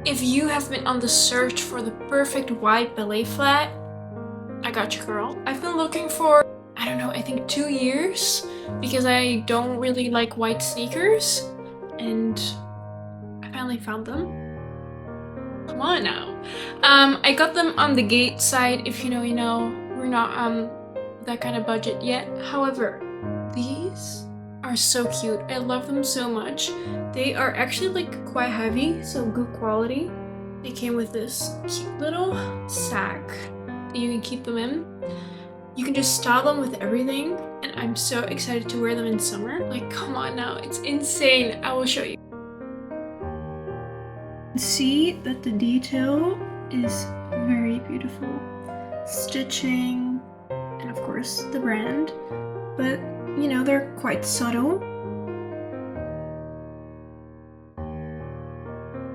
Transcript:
If you have been on the search for the perfect white ballet flat, I got you, girl. I've been looking for, I don't know, I think 2 years because I don't really like white sneakers, and I finally found them. Come on now. I got them on the Gate site. If you know, you know. We're not that kind of budget yet. However, these are so cute. I love them so much. They are actually like quite heavy, so good quality. They came with this cute little sack that you can keep them in. You can just style them with everything, and I'm so excited to wear them in summer. Like, come on now, it's insane. I will show you. See that the detail is very beautiful. Stitching, and of course the brand, but you know, they're quite subtle.